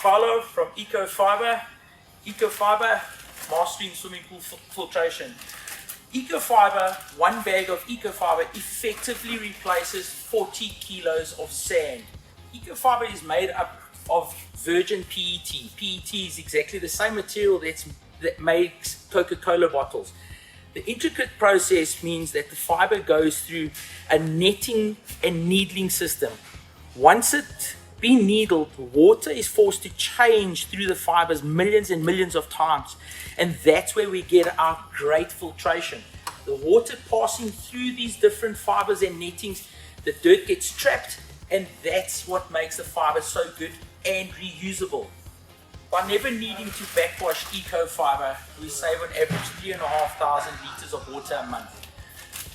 Paulo from EcoFiber. EcoFiber, mastering swimming pool filtration. EcoFiber, one bag of EcoFiber effectively replaces 40 kilos of sand. EcoFiber is made up of virgin PET. PET is exactly the same material that makes Coca-Cola bottles. The intricate process means that the fiber goes through a netting and needling system. Once it's been needled, water is forced to change through the fibers millions and millions of times, and that's where we get our great filtration. The water passing through these different fibers and nettings, the dirt gets trapped, and that's what makes the fiber so good and reusable. By never needing to backwash EcoFiber, we save on average 3,500 liters of water a month.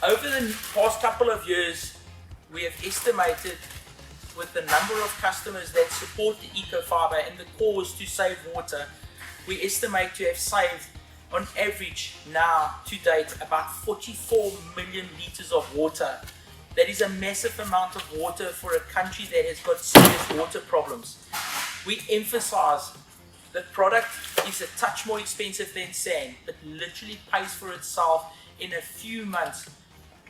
Over the past couple of years, we have estimated, with the number of customers that support the EcoFiber and the cause to save water, we estimate to have saved on average now to date about 44 million liters of water. That is a massive amount of water for a country that has got serious water problems. We emphasize that product is a touch more expensive than sand, but literally pays for itself in a few months.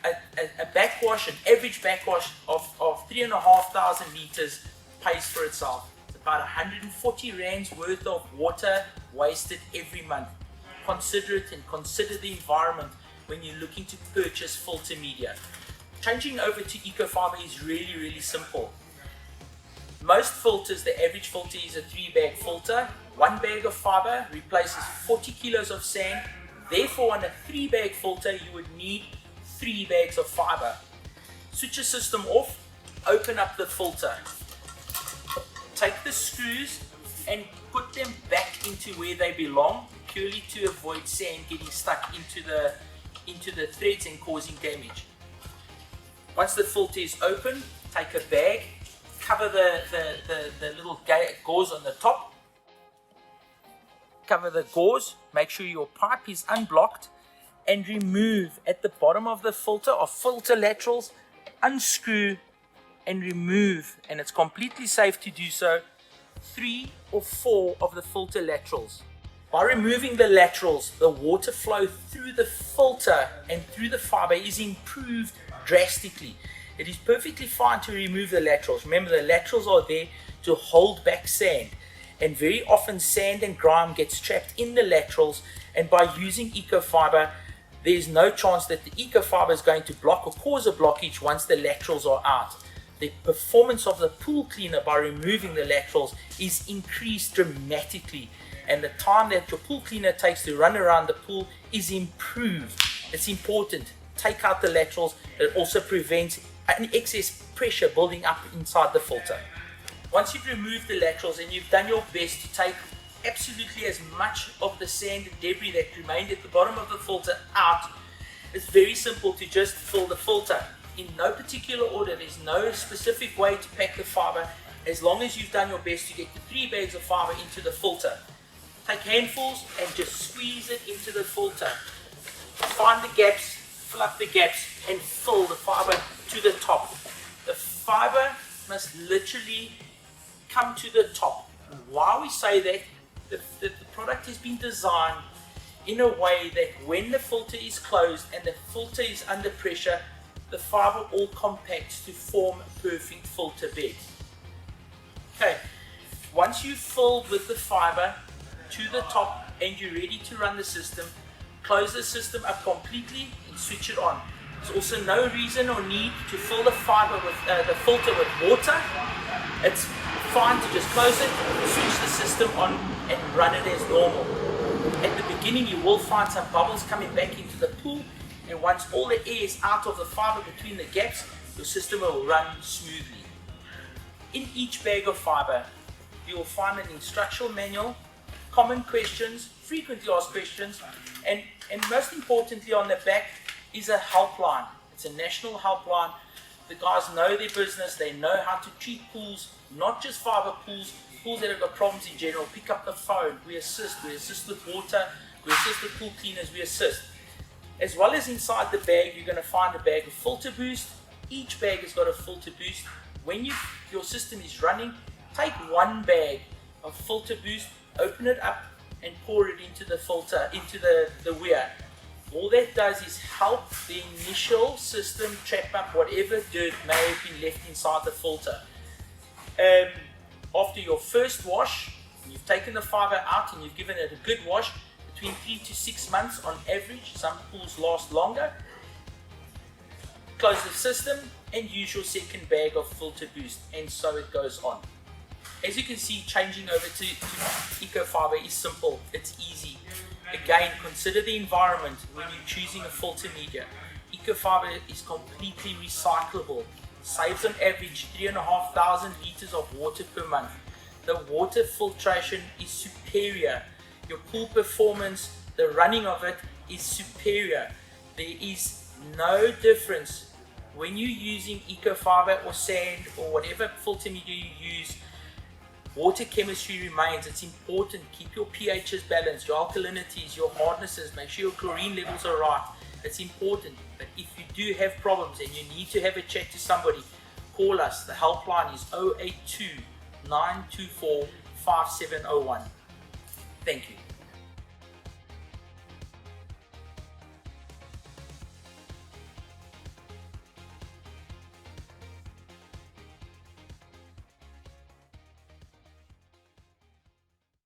A backwash, an average backwash of 3,500 liters pays for itself. It's about 140 rands worth of water wasted every month. Consider it and consider the environment when you're looking to purchase filter media. Changing over to EcoFiber is really simple. Most filters, the average filter is a 3-bag filter. One bag of fiber replaces 40 kilos of sand. Therefore, on a 3-bag filter, you would need 3 bags of fiber. Switch your system off, open up the filter. Take the screws and put them back into where they belong, purely to avoid sand getting stuck into the threads and causing damage. Once the filter is open, take a bag, cover the little gauze on the top, cover the gauze, make sure your pipe is unblocked, and remove at the bottom of the filter or filter laterals, unscrew and remove, and it's completely safe to do so, 3 or 4 of the filter laterals. By removing the laterals, the water flow through the filter and through the fiber is improved drastically. It is perfectly fine to remove the laterals. Remember, the laterals are there to hold back sand, and very often sand and grime gets trapped in the laterals, and by using EcoFiber, there's no chance that the EcoFiber is going to block or cause a blockage once the laterals are out. The performance of the pool cleaner by removing the laterals is increased dramatically, and the time that your pool cleaner takes to run around the pool is improved. It's important. Take out the laterals. It also prevents an excess pressure building up inside the filter. Once you've removed the laterals and you've done your best to take absolutely as much of the sand and debris that remained at the bottom of the filter out, it's very simple to just fill the filter. In no particular order, there's no specific way to pack the fiber, as long as you've done your best to get the 3 bags of fiber into the filter. Take handfuls and just squeeze it into the filter. Find the gaps, fill up the gaps, and fill the fiber to the top. The fiber must literally come to the top. Why we say that? The product has been designed in a way that when the filter is closed and the filter is under pressure, the fiber all compacts to form a perfect filter bed. Okay, once you've filled with the fiber to the top and you're ready to run the system, close the system up completely and switch it on. There's also no reason or need to fill the fiber with the filter with water. It's fine to just close it, switch the system on, and run it as normal. At the beginning, you will find some bubbles coming back into the pool, and once all the air is out of the fiber between the gaps, your system will run smoothly. In each bag of fiber, you will find an instructional manual, common questions, frequently asked questions, and most importantly on the back is a helpline. It's a national helpline. The guys know their business, they know how to treat pools, not just fiber pools, pools that have got problems in general. Pick up the phone, we assist with water, we assist with pool cleaners, we assist. As well as inside the bag, you're going to find a bag of filter boost. Each bag has got a filter boost. When your system is running, take 1 bag of Filter Boost, open it up and pour it into the filter, into the weir. All that does is help the initial system trap up whatever dirt may have been left inside the filter. After your first wash, you've taken the fiber out and you've given it a good wash, between 3 to 6 months on average. Some pools last longer. Close the system and use your second bag of Filter Boost, and so it goes on. As you can see, changing over to EcoFiber is simple, it's easy. Again, consider the environment when you're choosing a filter media. EcoFiber is completely recyclable, saves on average 3,500 liters of water per month. The water filtration is superior. Your pool performance, the running of it is superior. There is no difference when you're using EcoFiber or sand or whatever filter media you use. Water chemistry remains. It's important. Keep your pHs balanced, your alkalinities, your hardnesses. Make sure your chlorine levels are right. It's important. But if you do have problems and you need to have a chat to somebody, call us. The helpline is 082 924 5701. Thank you.